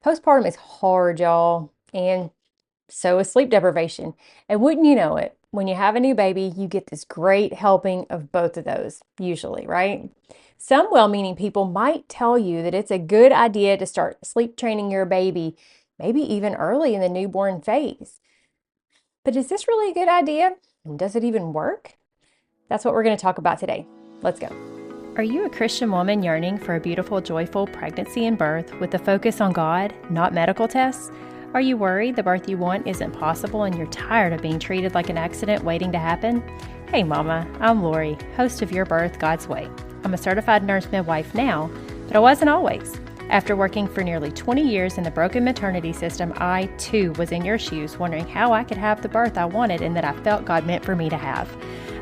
Postpartum is hard, y'all, and so is sleep deprivation. And wouldn't you know it, when you have a new baby, you get this great helping of both of those, usually, right? Some well meaning people might tell you that it's a good idea to start sleep training your baby, maybe even early in the newborn phase. But is this really a good idea? And does it even work? That's what we're going to talk about today. Let's go. Are you a Christian woman yearning for a beautiful, joyful pregnancy and birth with a focus on God, not medical tests? Are you worried the birth you want isn't possible and you're tired of being treated like an accident waiting to happen? Hey Mama, I'm Lori, host of Your Birth God's Way. I'm a certified nurse midwife now, but I wasn't always. After working for nearly 20 years in the broken maternity system, I too was in your shoes wondering how I could have the birth I wanted and that I felt God meant for me to have.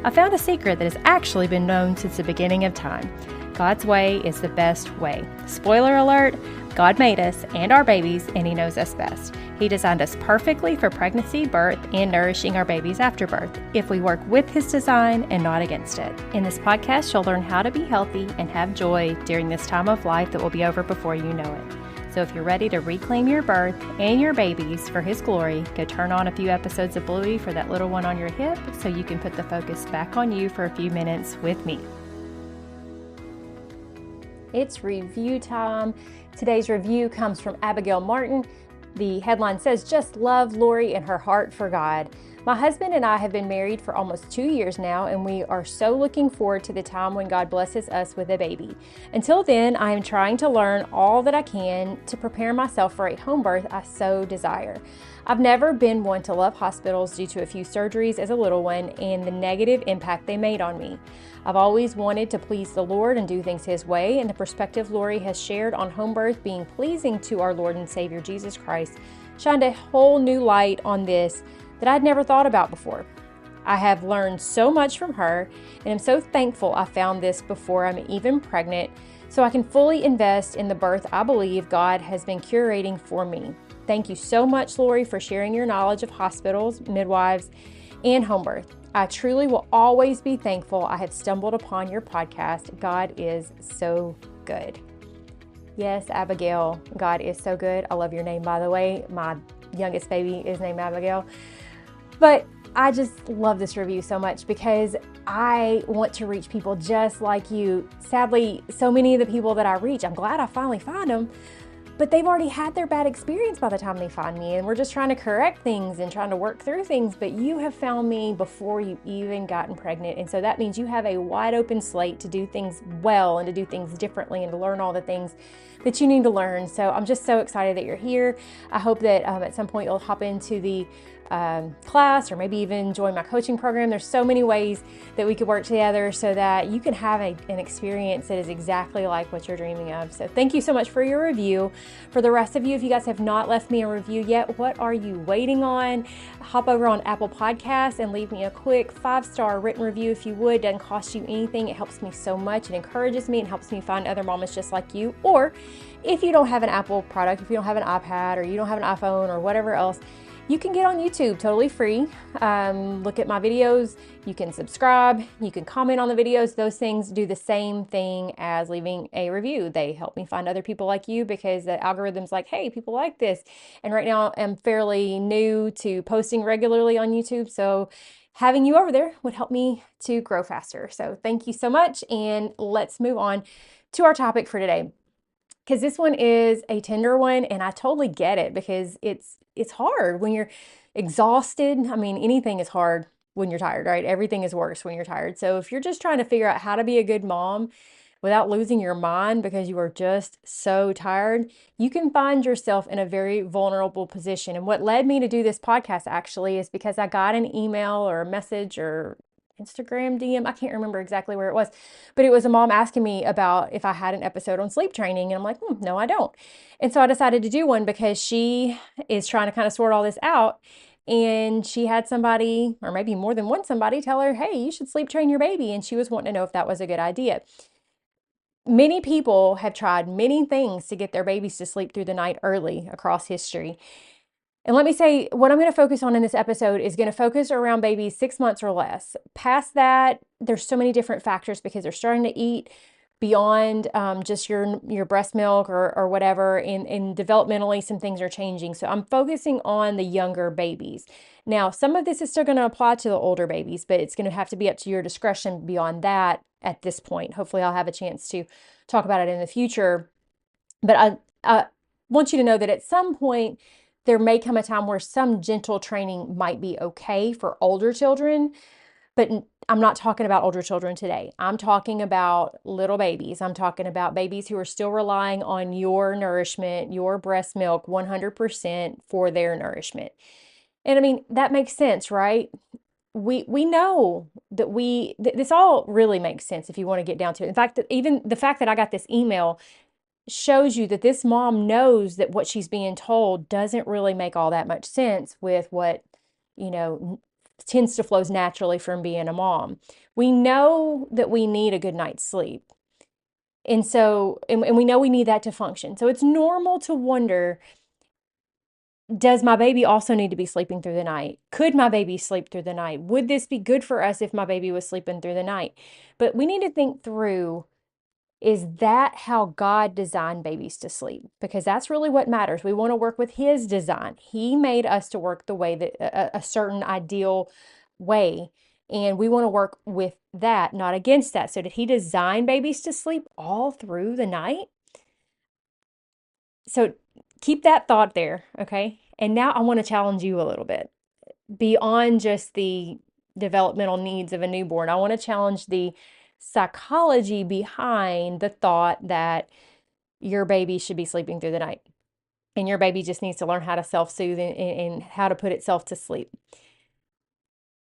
I found a secret that has actually been known since the beginning of time. God's way is the best way. Spoiler alert, God made us and our babies, and He knows us best. He designed us perfectly for pregnancy, birth, and nourishing our babies after birth, if we work with His design and not against it. In this podcast, you'll learn how to be healthy and have joy during this time of life that will be over before you know it. So if you're ready to reclaim your birth and your babies for His glory, go turn on a few episodes of Bluey for that little one on your hip so you can put the focus back on you for a few minutes with me. It's review time. Today's review comes from Abigail Martin. The headline says, "Just love Lori and her heart for God." My husband and I have been married for almost 2 years now, and we are so looking forward to the time when God blesses us with a baby. Until then, I am trying to learn all that I can to prepare myself for a home birth I so desire. I've never been one to love hospitals due to a few surgeries as a little one and the negative impact they made on me. I've always wanted to please the Lord and do things His way, and the perspective Lori has shared on home birth being pleasing to our Lord and Savior Jesus Christ shined a whole new light on this that I'd never thought about before. I have learned so much from her, and I'm so thankful I found this before I'm even pregnant, so I can fully invest in the birth I believe God has been curating for me. Thank you so much, Lori, for sharing your knowledge of hospitals, midwives, and home birth. I truly will always be thankful I have stumbled upon your podcast. God is so good. Yes, Abigail, God is so good. I love your name, by the way. My youngest baby is named Abigail. But I just love this review so much because I want to reach people just like you. Sadly, so many of the people that I reach, I'm glad I finally find them, but they've already had their bad experience by the time they find me, and we're just trying to correct things and trying to work through things. But you have found me before you even gotten pregnant, and so that means you have a wide open slate to do things well and to do things differently and to learn all the things that you need to learn. So I'm just so excited that you're here. I hope that at some point you'll hop into the class or maybe even join my coaching program. There's so many ways that we could work together so that you can have an experience that is exactly like what you're dreaming of. So thank you so much for your review. For the rest of you, if you guys have not left me a review yet, what are you waiting on? Hop over on Apple Podcasts and leave me a quick 5-star written review if you would. It doesn't cost you anything. It helps me so much. It encourages me and helps me find other mamas just like you. Or if you don't have an Apple product, if you don't have an iPad or you don't have an iPhone or whatever else, you can get on YouTube totally free. Look at my videos. You can subscribe. You can comment on the videos. Those things do the same thing as leaving a review. They help me find other people like you because the algorithm's like, hey, people like this. And right now I'm fairly new to posting regularly on YouTube. So having you over there would help me to grow faster. So thank you so much. And let's move on to our topic for today, because this one is a tender one, and I totally get it because it's hard when you're exhausted. I mean, anything is hard when you're tired, right? Everything is worse when you're tired. So if you're just trying to figure out how to be a good mom without losing your mind because you are just so tired, you can find yourself in a very vulnerable position. And what led me to do this podcast actually is because I got an email or a message or Instagram DM. I can't remember exactly where it was, but it was a mom asking me about if I had an episode on sleep training. And I'm like, no, I don't. And so I decided to do one because she is trying to kind of sort all this out. And she had somebody, or maybe more than one somebody, tell her, hey, you should sleep train your baby. And she was wanting to know if that was a good idea. Many people have tried many things to get their babies to sleep through the night early across history. And let me say, what I'm going to focus on in this episode is going to focus around babies 6 months or less. Past that, there's so many different factors because they're starting to eat beyond just your breast milk or whatever. And developmentally, some things are changing. So I'm focusing on the younger babies. Now, some of this is still going to apply to the older babies, but it's going to have to be up to your discretion beyond that at this point. Hopefully, I'll have a chance to talk about it in the future. But I want you to know that at some point, there may come a time where some gentle training might be okay for older children, but I'm not talking about older children today. I'm talking about little babies. I'm talking about babies who are still relying on your nourishment, your breast milk 100% for their nourishment. And I mean, that makes sense, right? We know that this all really makes sense if you want to get down to it. In fact, even the fact that I got this email shows you that this mom knows that what she's being told doesn't really make all that much sense with what, you know, tends to flows naturally from being a mom. We know that we need a good night's sleep. And so, and we know we need that to function. So it's normal to wonder, does my baby also need to be sleeping through the night? Could my baby sleep through the night? Would this be good for us if my baby was sleeping through the night? But we need to think through, is that how God designed babies to sleep? Because that's really what matters. We want to work with His design. He made us to work the way that a certain ideal way. And we want to work with that, not against that. So, did He design babies to sleep all through the night? So, keep that thought there, okay? And now I want to challenge you a little bit beyond just the developmental needs of a newborn. I want to challenge the psychology behind the thought that your baby should be sleeping through the night and your baby just needs to learn how to self-soothe and how to put itself to sleep.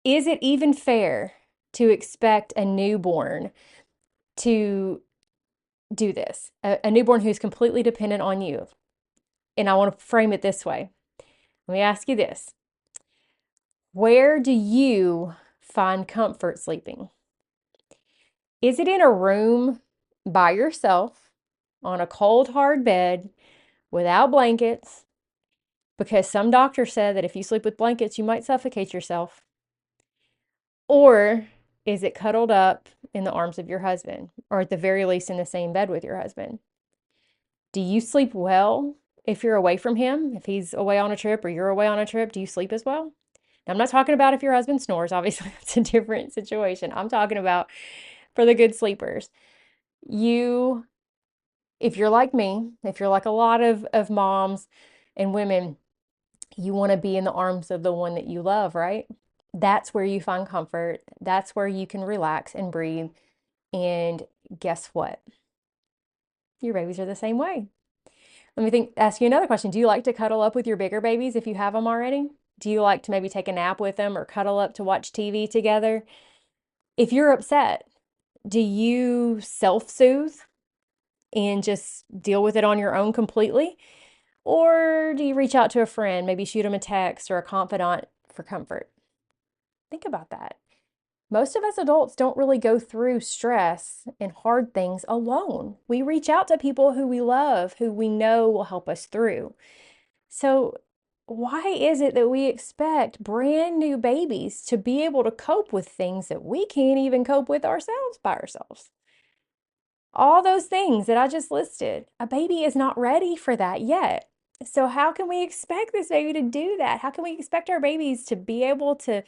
Is it even fair to expect a newborn to do this? A newborn who's completely dependent on you. And I want to frame it this way. Let me ask you this. Where do you find comfort sleeping? Is it in a room by yourself on a cold, hard bed without blankets? Because some doctor said that if you sleep with blankets, you might suffocate yourself. Or is it cuddled up in the arms of your husband, or at the very least in the same bed with your husband? Do you sleep well if you're away from him? If he's away on a trip or you're away on a trip, do you sleep as well? Now, I'm not talking about if your husband snores. Obviously, that's a different situation. I'm talking about for the good sleepers. You, if you're like me, if you're like a lot of moms and women, you want to be in the arms of the one that you love, right? That's where you find comfort. That's where you can relax and breathe. And guess what? Your babies are the same way. Let me ask you another question. Do you like to cuddle up with your bigger babies if you have them already? Do you like to maybe take a nap with them or cuddle up to watch TV together? If you're upset, do you self-soothe and just deal with it on your own completely? Or do you reach out to a friend, maybe shoot them a text or a confidant for comfort? Think about that. Most of us adults don't really go through stress and hard things alone. We reach out to people who we love, who we know will help us through. So, why is it that we expect brand new babies to be able to cope with things that we can't even cope with ourselves by ourselves? All those things that I just listed, a baby is not ready for that yet. So, how can we expect this baby to do that? How can we expect our babies to be able to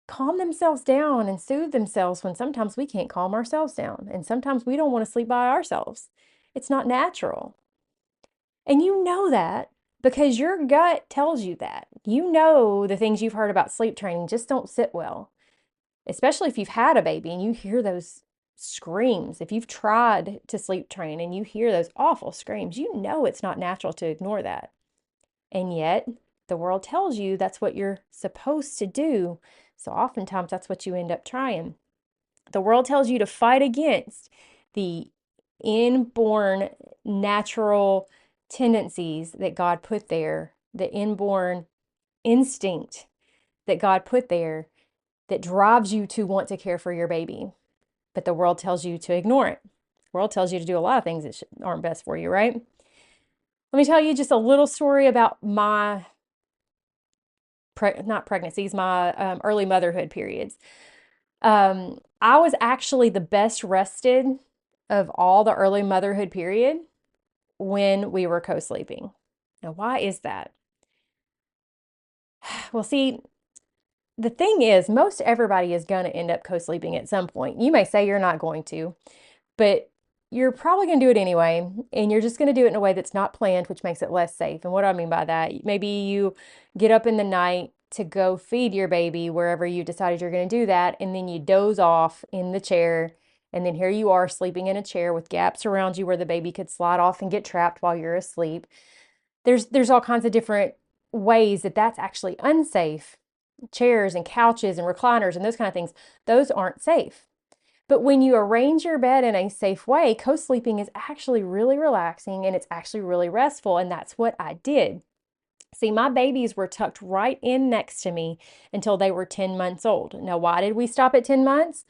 calm themselves down and soothe themselves when sometimes we can't calm ourselves down and sometimes we don't want to sleep by ourselves? It's not natural. And you know that because your gut tells you that. You know the things you've heard about sleep training just don't sit well, especially if you've had a baby and you hear those screams. If you've tried to sleep train and you hear those awful screams, you know it's not natural to ignore that. And yet, the world tells you that's what you're supposed to do. So oftentimes that's what you end up trying. The world tells you to fight against the inborn natural tendencies that God put there, the inborn instinct that God put there that drives you to want to care for your baby. But the world tells you to ignore it. The world tells you to do a lot of things that aren't best for you, right? Let me tell you just a little story about my not pregnancies, my early motherhood periods. I was actually the best rested of all the early motherhood period when we were co-sleeping. Now, why is that? Well, see, the thing is, most everybody is going to end up co-sleeping at some point. You may say you're not going to, but you're probably going to do it anyway. And you're just going to do it in a way that's not planned, which makes it less safe. And what do I mean by that? Maybe you get up in the night to go feed your baby wherever you decided you're going to do that. And then you doze off in the chair. And then here you are sleeping in a chair with gaps around you where the baby could slide off and get trapped while you're asleep. There's all kinds of different ways that that's actually unsafe. Chairs and couches and recliners and those kind of things, those aren't safe. But when you arrange your bed in a safe way, co-sleeping is actually really relaxing and it's actually really restful. And that's what I did. See, my babies were tucked right in next to me until they were 10 months old. Now, why did we stop at 10 months?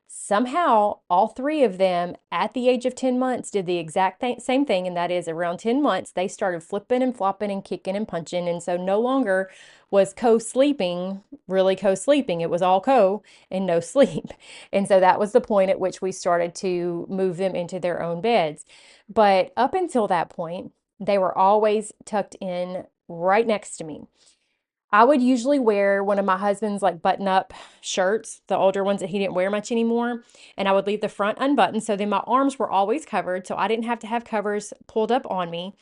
Somehow, all three of them at the age of 10 months did the exact same thing, and that is around 10 months, they started flipping and flopping and kicking and punching. And so no longer was co-sleeping really co-sleeping. It was all co and no sleep. And so that was the point at which we started to move them into their own beds. But up until that point, they were always tucked in right next to me. I would usually wear one of my husband's like button up shirts, the older ones that he didn't wear much anymore, and I would leave the front unbuttoned. So then my arms were always covered. So I didn't have to have covers pulled up on me.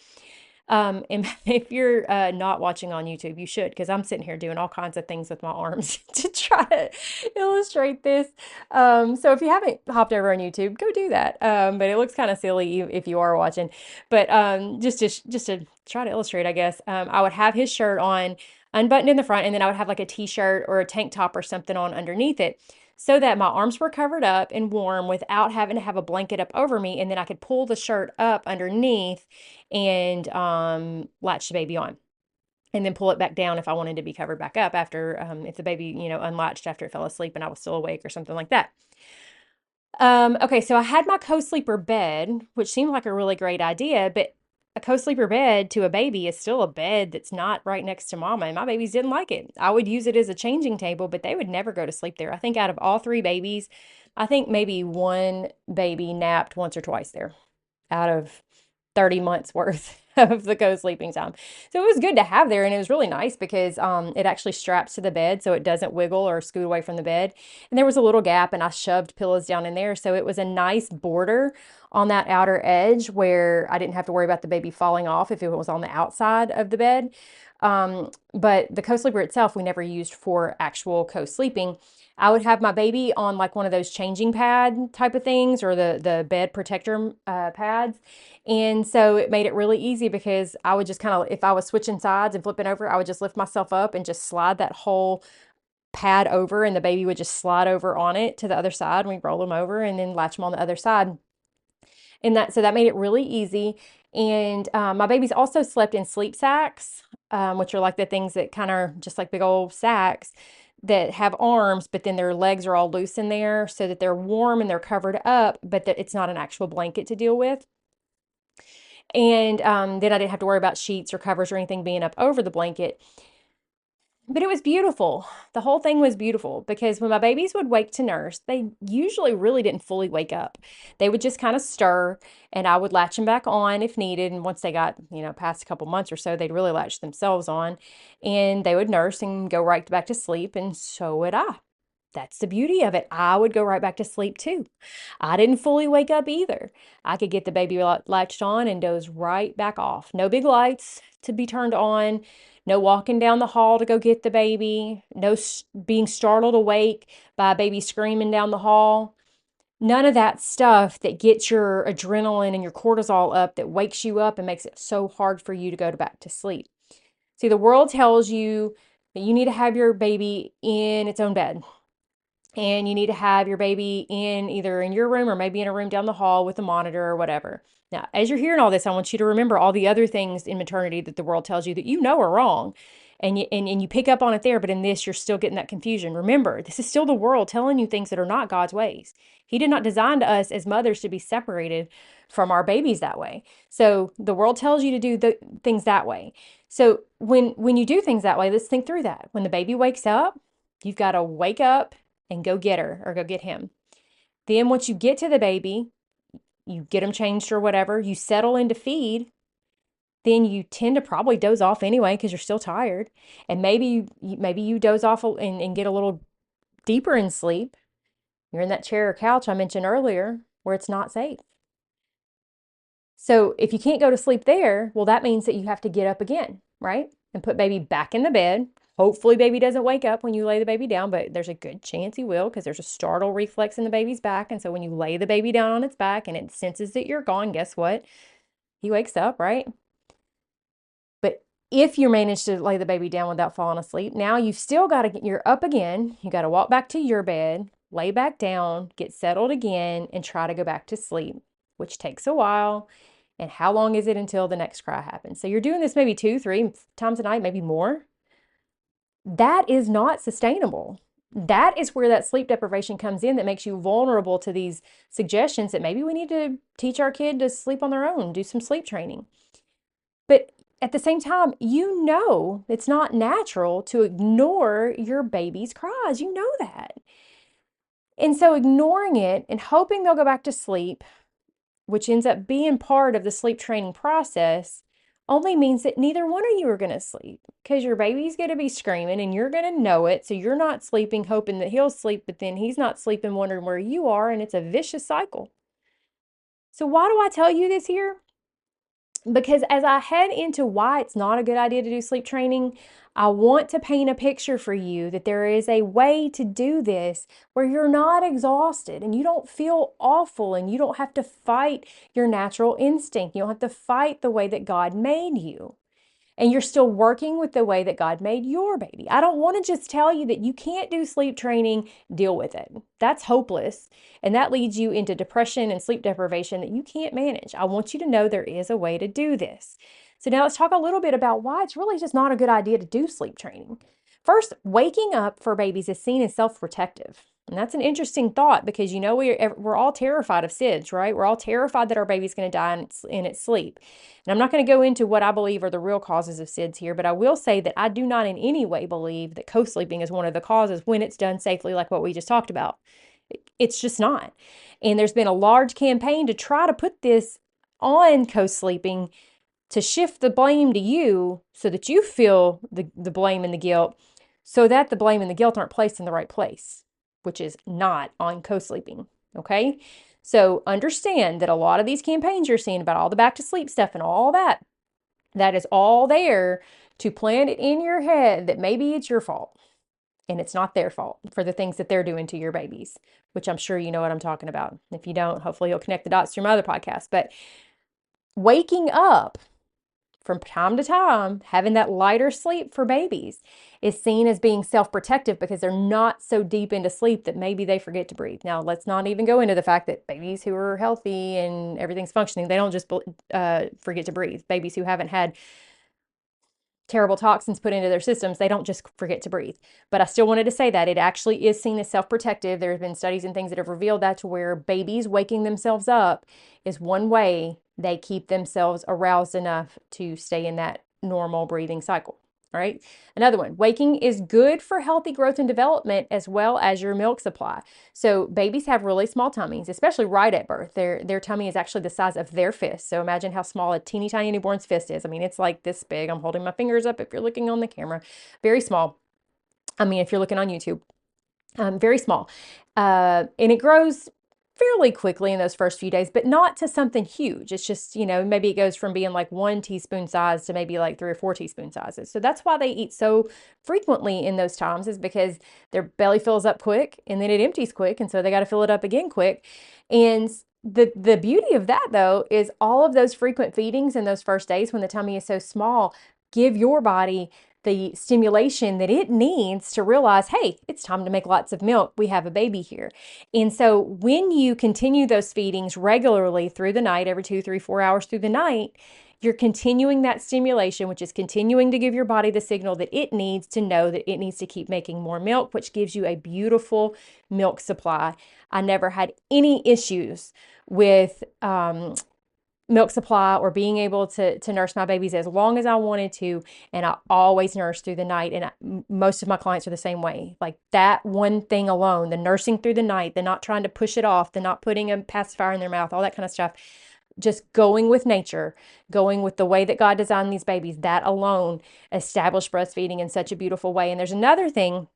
And if you're not watching on YouTube, you should, because I'm sitting here doing all kinds of things with my arms to try to illustrate this. So if you haven't hopped over on YouTube, go do that. But it looks kind of silly if you are watching. But just to try to illustrate, I guess, I would have his shirt on, unbuttoned in the front, and then I would have like a t-shirt or a tank top or something on underneath it, so that my arms were covered up and warm without having to have a blanket up over me. And then I could pull the shirt up underneath and latch the baby on, and then pull it back down if I wanted to be covered back up after, if the baby, unlatched after it fell asleep and I was still awake or something like that. Okay, so I had my co-sleeper bed, which seemed like a really great idea, but a co-sleeper bed to a baby is still a bed that's not right next to mama, and my babies didn't like it. I would use it as a changing table, but they would never go to sleep there. I think out of all three babies, I think maybe one baby napped once or twice there out of 30 months worth of the co-sleeping time. So it was good to have there, and it was really nice because it actually straps to the bed so it doesn't wiggle or scoot away from the bed. And there was a little gap, and I shoved pillows down in there, so it was a nice border on that outer edge where I didn't have to worry about the baby falling off if it was on the outside of the bed. But the co-sleeper itself, we never used for actual co-sleeping. I would have my baby on like one of those changing pad type of things, or the bed protector pads. And so it made it really easy because I would just kind of, if I was switching sides and flipping over, I would just lift myself up and just slide that whole pad over, and the baby would just slide over on it to the other side. And we roll them over and then latch them on the other side. So that made it really easy. And my babies also slept in sleep sacks, which are like the things that kind of just like big old sacks that have arms, but then their legs are all loose in there so that they're warm and they're covered up, but that it's not an actual blanket to deal with. And then I didn't have to worry about sheets or covers or anything being up over the blanket. But it was beautiful. The whole thing was beautiful because when my babies would wake to nurse, they usually really didn't fully wake up. They would just kind of stir, and I would latch them back on if needed. And once they got, past a couple months or so, they'd really latch themselves on, and they would nurse and go right back to sleep. And so would I. That's the beauty of it. I would go right back to sleep too. I didn't fully wake up either. I could get the baby latched on and doze right back off. No big lights to be turned on. No walking down the hall to go get the baby. No being startled awake by a baby screaming down the hall. None of that stuff that gets your adrenaline and your cortisol up, that wakes you up and makes it so hard for you to go back to sleep. See, the world tells you that you need to have your baby in its own bed. And you need to have your baby in either in your room or maybe in a room down the hall with a monitor or whatever. Now, as you're hearing all this, I want you to remember all the other things in maternity that the world tells you that are wrong. And you pick up on it there, but in this, you're still getting that confusion. Remember, this is still the world telling you things that are not God's ways. He did not design us as mothers to be separated from our babies that way. So the world tells you to do the things that way. So when you do things that way, let's think through that. When the baby wakes up, you've got to wake up and go get her or go get him. Then once you get to the baby, you get them changed or whatever, you settle into feed, then you tend to probably doze off anyway because you're still tired. And maybe you doze off and get a little deeper in sleep. You're in that chair or couch I mentioned earlier where it's not safe. So if you can't go to sleep there, well, that means that you have to get up again, right? And put baby back in the bed. Hopefully baby doesn't wake up when you lay the baby down, but there's a good chance he will because there's a startle reflex in the baby's back. And so when you lay the baby down on its back and it senses that you're gone, guess what? He wakes up, right? But if you manage to lay the baby down without falling asleep, now you've still got to get, you're up again. You got to walk back to your bed, lay back down, get settled again, and try to go back to sleep, which takes a while. And how long is it until the next cry happens? So you're doing this maybe 2-3 times a night, maybe more. That is not sustainable. That is where that sleep deprivation comes in that makes you vulnerable to these suggestions that maybe we need to teach our kid to sleep on their own, do some sleep training. But at the same time, you know it's not natural to ignore your baby's cries. You know that. And so ignoring it and hoping they'll go back to sleep, which ends up being part of the sleep training process, only means that neither one of you are going to sleep because your baby's going to be screaming and you're going to know it. So you're not sleeping, hoping that he'll sleep, but then he's not sleeping, wondering where you are. And it's a vicious cycle. So why do I tell you this here? Because as I head into why it's not a good idea to do sleep training, I want to paint a picture for you that there is a way to do this where you're not exhausted and you don't feel awful and you don't have to fight your natural instinct. You don't have to fight the way that God made you. And you're still working with the way that God made your baby. I don't want to just tell you that you can't do sleep training, deal with it. That's hopeless. And that leads you into depression and sleep deprivation that you can't manage. I want you to know there is a way to do this. So now let's talk a little bit about why it's really just not a good idea to do sleep training. First, waking up for babies is seen as self-protective. And that's an interesting thought because we're all terrified of SIDS, right? We're all terrified that our baby's going to die in its sleep. And I'm not going to go into what I believe are the real causes of SIDS here, but I will say that I do not in any way believe that co-sleeping is one of the causes when it's done safely, like what we just talked about. It's just not. And there's been a large campaign to try to put this on co-sleeping to shift the blame to you so that you feel the blame and the guilt, so that the blame and the guilt aren't placed in the right place, which is not on co-sleeping, okay? So understand that a lot of these campaigns you're seeing about all the back to sleep stuff and all that is all there to plant it in your head that maybe it's your fault. And it's not their fault for the things that they're doing to your babies, which I'm sure you know what I'm talking about. If you don't, hopefully you'll connect the dots to your other podcast. But waking up from time to time, having that lighter sleep for babies is seen as being self-protective because they're not so deep into sleep that maybe they forget to breathe. Now, let's not even go into the fact that babies who are healthy and everything's functioning, they don't just forget to breathe. Babies who haven't had terrible toxins put into their systems, they don't just forget to breathe. But I still wanted to say that it actually is seen as self-protective. There have been studies and things that have revealed that, to where babies waking themselves up is one way they keep themselves aroused enough to stay in that normal breathing cycle. All right. Another one, waking is good for healthy growth and development as well as your milk supply. So babies have really small tummies, especially right at birth. Their tummy is actually the size of their fist. So imagine how small a teeny tiny newborn's fist is. I mean, it's like this big. I'm holding my fingers up if you're looking on the camera. Very small. I mean, if you're looking on YouTube, very small. And it grows fairly quickly in those first few days, but not to something huge. It's just, maybe it goes from being like 1 teaspoon size to maybe like 3 or 4 teaspoon sizes. So that's why they eat so frequently in those times, is because their belly fills up quick and then it empties quick. And so they got to fill it up again quick. And the beauty of that, though, is all of those frequent feedings in those first days when the tummy is so small give your body the stimulation that it needs to realize, hey, it's time to make lots of milk. We have a baby here. And so when you continue those feedings regularly through the night, every 2, 3, 4 hours through the night, you're continuing that stimulation, which is continuing to give your body the signal that it needs to know that it needs to keep making more milk, which gives you a beautiful milk supply. I never had any issues with milk supply or being able to nurse my babies as long as I wanted to. And I always nurse through the night. And most of my clients are the same way. Like that one thing alone, the nursing through the night, the not trying to push it off, the not putting a pacifier in their mouth, all that kind of stuff. Just going with nature, going with the way that God designed these babies, that alone established breastfeeding in such a beautiful way. And there's another thing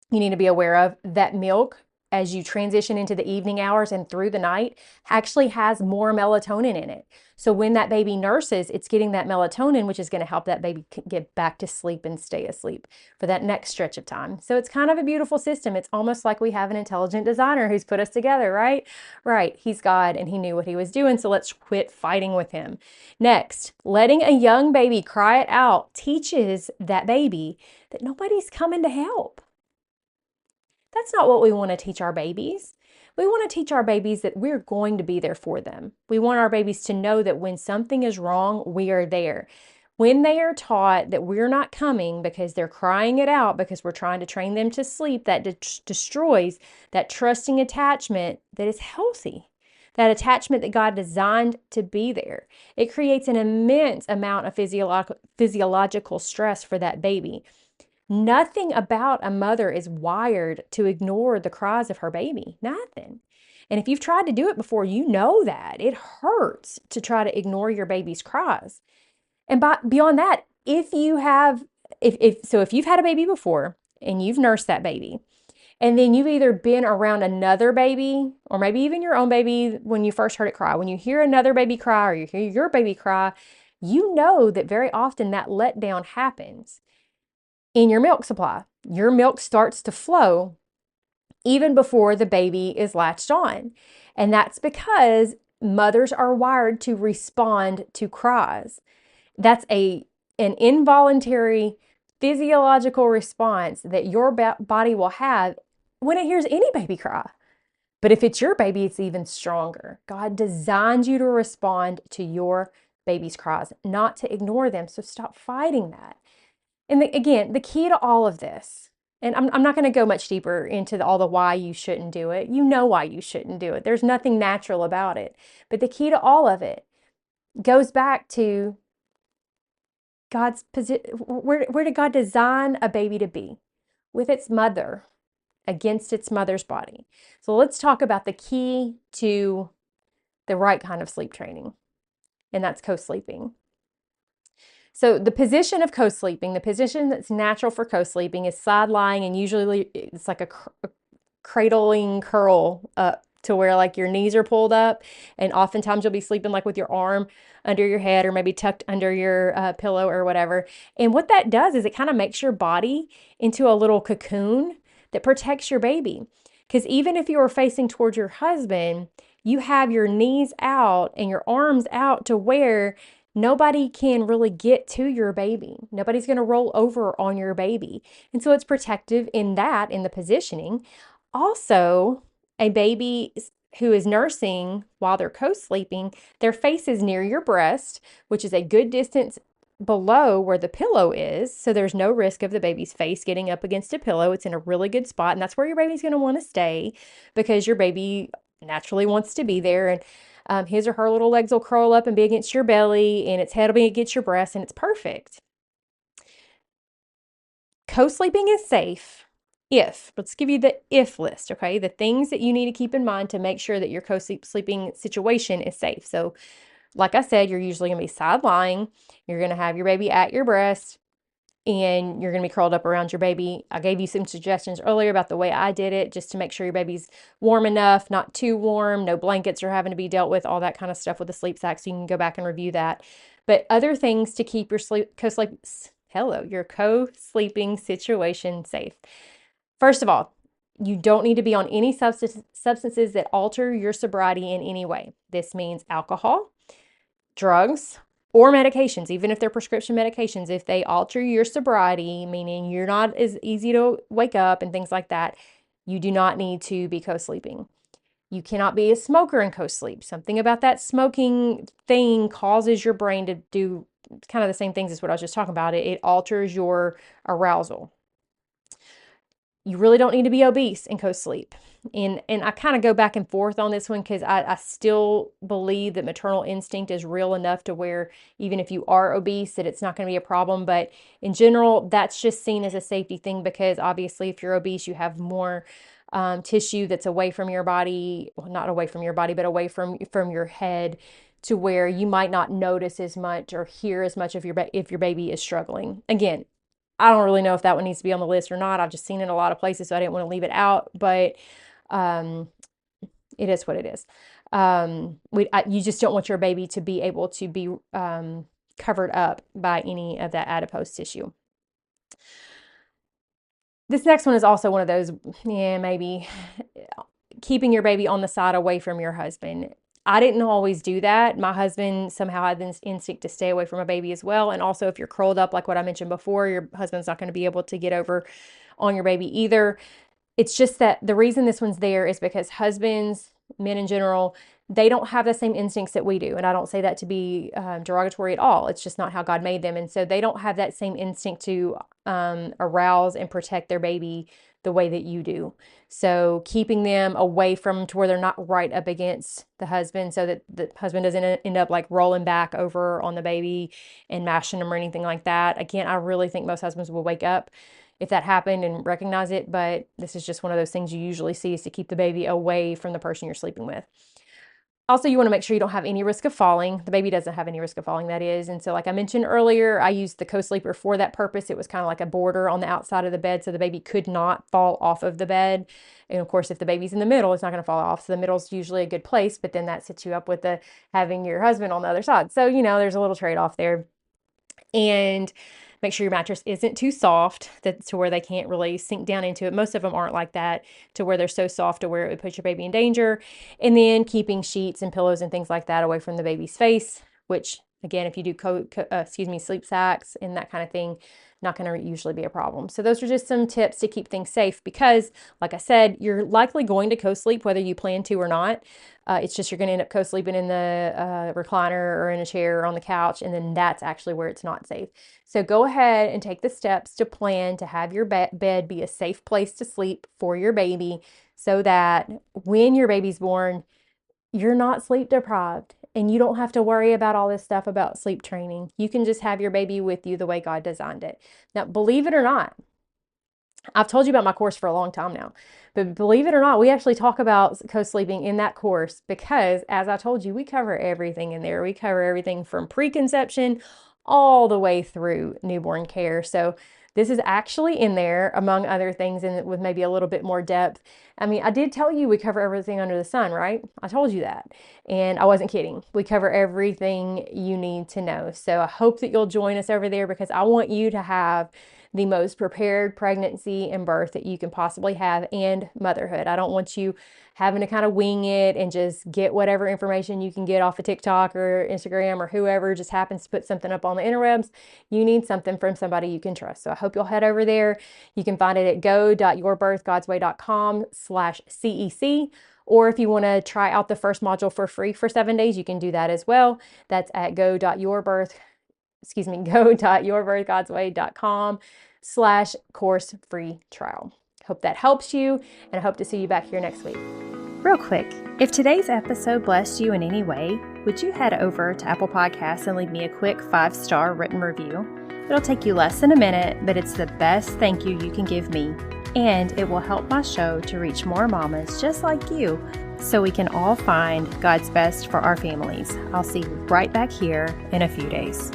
you need to be aware of, that milk, as you transition into the evening hours and through the night, actually has more melatonin in it. So when that baby nurses, it's getting that melatonin, which is going to help that baby get back to sleep and stay asleep for that next stretch of time. So it's kind of a beautiful system. It's almost like we have an intelligent designer who's put us together, right? Right. He's God and he knew what he was doing. So let's quit fighting with him. Next, letting a young baby cry it out teaches that baby that nobody's coming to help. That's not what we want to teach our babies. We want to teach our babies that we're going to be there for them. We want our babies to know that when something is wrong, we are there. When they are taught that we're not coming because they're crying it out because we're trying to train them to sleep, that destroys that trusting attachment that is healthy, that attachment that God designed to be there. It creates an immense amount of physiological stress for that baby. Nothing about a mother is wired to ignore the cries of her baby. Nothing. And if you've tried to do it before, you know that it hurts to try to ignore your baby's cries. And beyond that, if you've had a baby before and you've nursed that baby, and then you've either been around another baby or maybe even your own baby when you first heard it cry, when you hear another baby cry or you hear your baby cry, you know that very often that letdown happens in your milk supply. Your milk starts to flow even before the baby is latched on. And that's because mothers are wired to respond to cries. That's an involuntary physiological response that your body will have when it hears any baby cry. But if it's your baby, it's even stronger. God designed you to respond to your baby's cries, not to ignore them. So stop fighting that. And again, the key to all of this, and I'm not going to go much deeper into all the why you shouldn't do it. You know why you shouldn't do it. There's nothing natural about it. But the key to all of it goes back to God's position. Where did God design a baby to be? With its mother, against its mother's body. So let's talk about the key to the right kind of sleep training, and that's co-sleeping. So the position of co-sleeping, the position that's natural for co-sleeping is side lying, and usually it's like a cradling curl up to where like your knees are pulled up, and oftentimes you'll be sleeping like with your arm under your head or maybe tucked under your pillow or whatever. And what that does is it kind of makes your body into a little cocoon that protects your baby. Because even if you are facing towards your husband, you have your knees out and your arms out to where nobody can really get to your baby. Nobody's going to roll over on your baby. And so it's protective in the positioning. Also, a baby who is nursing while they're co-sleeping, their face is near your breast, which is a good distance below where the pillow is. So there's no risk of the baby's face getting up against a pillow. It's in a really good spot. And that's where your baby's going to want to stay because your baby naturally wants to be there. And his or her little legs will curl up and be against your belly, and its head will be against your breast, and it's perfect. Co-sleeping is safe if, let's give you the if list, okay? The things that you need to keep in mind to make sure that your co-sleeping situation is safe. So, like I said, you're usually going to be side lying. You're going to have your baby at your breast, and you're going to be curled up around your baby. I gave you some suggestions earlier about the way I did it, just to make sure your baby's warm enough, not too warm, no blankets are having to be dealt with, all that kind of stuff with the sleep sack. So you can go back and review that. But other things to keep your your co-sleeping situation safe. First of all, you don't need to be on any substances that alter your sobriety in any way. This means alcohol, drugs, or medications, even if they're prescription medications. If they alter your sobriety, meaning you're not as easy to wake up and things like that, you do not need to be co-sleeping. You cannot be a smoker and co-sleep. Something about that smoking thing causes your brain to do kind of the same things as what I was just talking about. It alters your arousal. you really don't need to be obese and co-sleep. And I kind of go back and forth on this one because I still believe that maternal instinct is real enough to where even if you are obese, that it's not going to be a problem. But in general, that's just seen as a safety thing because obviously if you're obese, you have more tissue that's away from your body, well, not away from your body, but away from your head, to where you might not notice as much or hear as much if your baby is struggling. Again, I don't really know if that one needs to be on the list or not. I've just seen it in a lot of places, so I didn't want to leave it out, but it is what it is. You just don't want your baby to be able to be covered up by any of that adipose tissue. This next one is also one of those, maybe keeping your baby on the side away from your husband. I didn't always do that. My husband somehow had this instinct to stay away from a baby as well. And also, if you're curled up, like what I mentioned before, your husband's not going to be able to get over on your baby either. It's just that the reason this one's there is because husbands, men in general, they don't have the same instincts that we do. And I don't say that to be derogatory at all. It's just not how God made them. And so they don't have that same instinct to arouse and protect their baby the way that you do. So keeping them away from to where they're not right up against the husband so that the husband doesn't end up like rolling back over on the baby and mashing them or anything like that. Again, I really think most husbands will wake up if that happened and recognize it, but this is just one of those things you usually see, is to keep the baby away from the person you're sleeping with. Also, you want to make sure you don't have any risk of falling. The baby doesn't have any risk of falling, that is. And so like I mentioned earlier, I used the co-sleeper for that purpose. It was kind of like a border on the outside of the bed so the baby could not fall off of the bed. And of course, if the baby's in the middle, it's not going to fall off. So the middle is usually a good place, but then that sets you up with having your husband on the other side. So, there's a little trade-off there. And make sure your mattress isn't too soft to where they can't really sink down into it. Most of them aren't like that, to where they're so soft to where it would put your baby in danger. And then keeping sheets and pillows and things like that away from the baby's face, which again, if you do sleep sacks and that kind of thing, not going to usually be a problem. So those are just some tips to keep things safe because, like I said, you're likely going to co-sleep whether you plan to or not. It's just you're going to end up co-sleeping in the recliner or in a chair or on the couch, and then that's actually where it's not safe. So go ahead and take the steps to plan to have your bed be a safe place to sleep for your baby so that when your baby's born, you're not sleep deprived and you don't have to worry about all this stuff about sleep training. You can just have your baby with you the way God designed it. Now, believe it or not, I've told you about my course for a long time now, but believe it or not, we actually talk about co-sleeping in that course because, as I told you, we cover everything in there. We cover everything from preconception all the way through newborn care. So this is actually in there, among other things, and with maybe a little bit more depth. I mean, I did tell you we cover everything under the sun, right? I told you that. And I wasn't kidding. We cover everything you need to know. So I hope that you'll join us over there because I want you to have the most prepared pregnancy and birth that you can possibly have, and motherhood. I don't want you having to kind of wing it and just get whatever information you can get off of TikTok or Instagram or whoever just happens to put something up on the interwebs. You need something from somebody you can trust. So I hope you'll head over there. You can find it at go.yourbirthgodsway.com/CEC. Or if you want to try out the first module for free for 7 days, you can do that as well. That's at go.yourbirthgodsway.com/course free trial. Hope that helps you, and I hope to see you back here next week. Real quick, if today's episode blessed you in any way, would you head over to Apple Podcasts and leave me a quick 5-star written review? It'll take you less than a minute, but it's the best thank you you can give me, and it will help my show to reach more mamas just like you, so we can all find God's best for our families. I'll see you right back here in a few days.